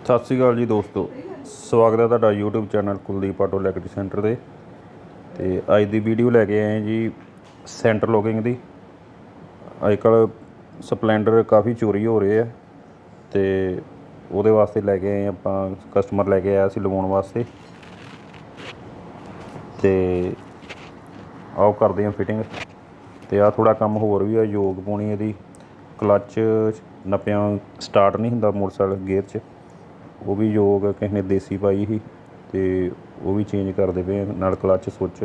ਸਤਿ ਸ਼੍ਰੀ ਅਕਾਲ ਜੀ ਦੋਸਤੋ, ਸਵਾਗਤ ਹੈ ਤੁਹਾਡਾ YouTube channel Kuldeep auto electric centre ਦੇ। ਤੇ ਅੱਜ ਦੀ ਵੀਡੀਓ ਲੈ ਕੇ ਆਏ ਜੀ ਸੈਂਟਰ ਲੋਕਿੰਗ ਦੀ। ਅੱਜ ਕੱਲ੍ਹ ਸਪਲੈਂਡਰ ਕਾफ़ੀ ਚੋਰੀ ਹੋ ਰਹੇ ਆ ਤੇ ਉਹਦੇ ਵਾਸਤੇ ਲੈ ਕੇ ਆਏ ਆਪਾਂ। ਕਸਟਮਰ ਲੈ ਕੇ ਆਇਆ ਸੀ ਲਵਾਉਣ ਵਾਸਤੇ ਤੇ ਆਓ ਕਰਦੇ ਹਾਂ ਫਿਟਿੰਗ। ਤੇ ਆਹ ਥੋੜ੍ਹਾ ਕੰਮ ਹੋਰ ਵੀ ਆ, ਯੋਗ ਪਾਉਣੀ ਇਹਦੀ। ਕਲੱਚ ਨੱਪਿਆਂ ਸਟਾਰਟ ਨਹੀਂ ਹੁੰਦਾ ਮੋਟਰਸਾਈਕਲ ਗੇਅਰ 'ਚ, ਉਹ ਵੀ ਯੋਗ ਕਿਸੇ ਨੇ ਦੇਸੀ ਪਾਈ ਸੀ ਤੇ ਉਹ ਵੀ ਚੇਂਜ ਕਰਦੇ ਪਏ ਨਾਲ ਕਲੱਚ ਸੁੱਚ।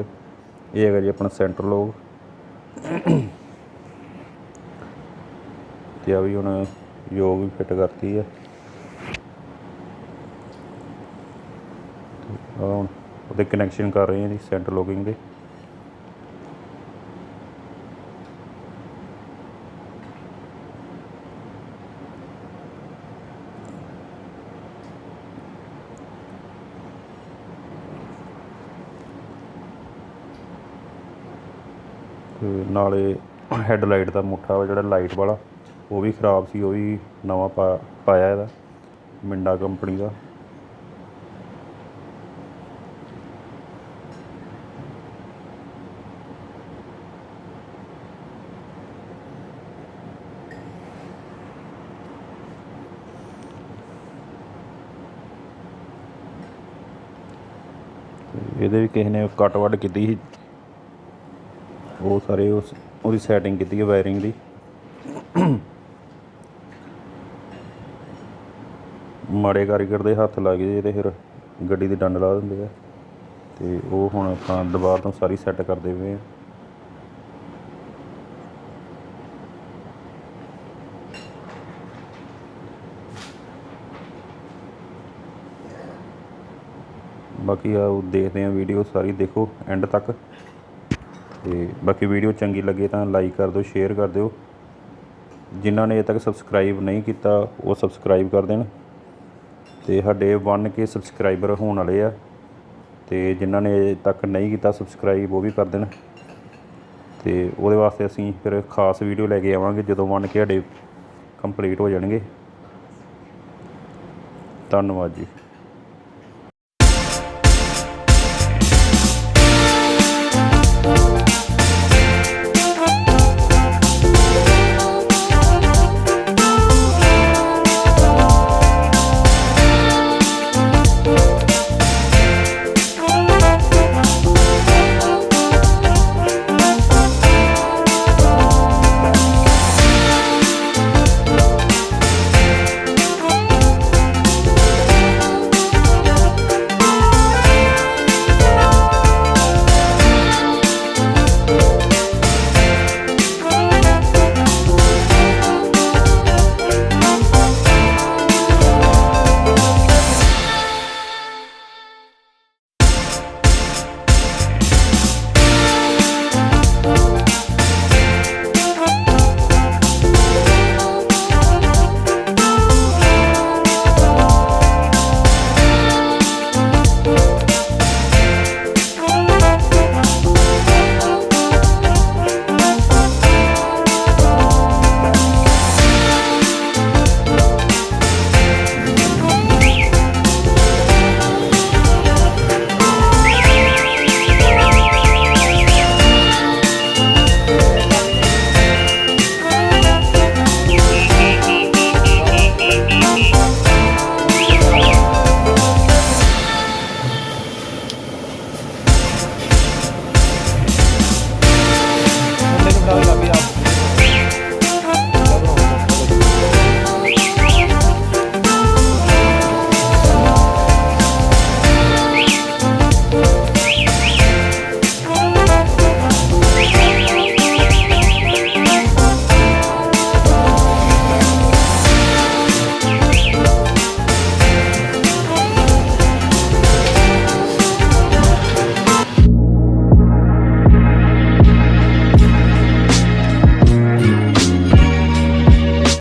ਇਹ ਹੈਗਾ ਜੀ ਆਪਣਾ ਸੈਂਟਰ ਲੋਕ। ਤੇ ਆ ਵੀ ਹੁਣ ਯੋਗ ਵੀ ਫਿੱਟ ਕਰਤੀ ਆ। ਹੁਣ ਉਹਦੇ ਕਨੈਕਸ਼ਨ ਕਰ ਰਹੇ ਹਾਂ ਜੀ ਸੈਂਟਰ ਲੋਕਿੰਗ ਦੇ। ਤੇ ਨਾਲੇ ਹੈਡਲਾਈਟ ਦਾ ਮੁੱਠਾ ਵਾ ਜਿਹੜਾ ਲਾਈਟ ਵਾਲਾ, ਉਹ ਵੀ ਖ਼ਰਾਬ ਸੀ, ਉਹ ਵੀ ਨਵਾਂ ਪਾਇਆ ਇਹਦਾ, ਮਿੰਡਾ ਕੰਪਨੀ ਦਾ। ਇਹਦੇ ਵੀ ਕਿਸੇ ਨੇ ਕੱਟ ਵੱਢ ਕੀਤੀ ਸੀ, ਉਹ ਸਾਰੇ ਉਹਦੀ ਸੈਟਿੰਗ ਕੀਤੀ ਹੈ ਵਾਇਰਿੰਗ ਦੀ। ਮਾੜੇ ਕਾਰੀਗਰ ਦੇ ਹੱਥ ਲੱਗ ਗਏ ਤੇ ਫਿਰ ਗੱਡੀ ਦੀ ਡੰਡ ਲਾ ਦਿੰਦੇ ਆ। ਤੇ ਉਹ ਹੁਣ ਆਪਾਂ ਦੁਬਾਰਾ ਤੋਂ ਸਾਰੀ ਸੈੱਟ ਕਰਦੇ ਪਏ ਹਾਂ। ਬਾਕੀ ਆਓ ਦੇਖਦੇ ਹਾਂ, ਵੀਡੀਓ ਸਾਰੀ ਦੇਖੋ ਐਂਡ ਤੱਕ। ਤੇ ਬਾਕੀ ਵੀਡੀਓ ਚੰਗੀ ਲੱਗੇ ਤਾਂ ਲਾਈਕ ਕਰ ਦਿਓ, ਸ਼ੇਅਰ ਕਰ ਦਿਓ। ਜਿਨ੍ਹਾਂ ਨੇ ਅਜੇ ਤੱਕ ਸਬਸਕ੍ਰਾਈਬ ਨਹੀਂ ਕੀਤਾ ਉਹ ਸਬਸਕ੍ਰਾਈਬ ਕਰ ਦੇਣ। ਤੇ ਸਾਡੇ 1K ਸਬਸਕ੍ਰਾਈਬਰ ਹੋਣ ਵਾਲੇ ਆ, ਤੇ ਜਿਨ੍ਹਾਂ ਨੇ ਅਜੇ ਤੱਕ ਨਹੀਂ ਕੀਤਾ ਸਬਸਕ੍ਰਾਈਬ ਉਹ ਵੀ ਕਰ ਦੇਣ। ਤੇ ਉਹਦੇ ਵਾਸਤੇ ਅਸੀਂ ਫਿਰ ਖਾਸ ਵੀਡੀਓ ਲੈ ਕੇ ਆਵਾਂਗੇ ਜਦੋਂ 1K ਸਾਡੇ ਕੰਪਲੀਟ ਹੋ ਜਾਣਗੇ। ਧੰਨਵਾਦ ਜੀ।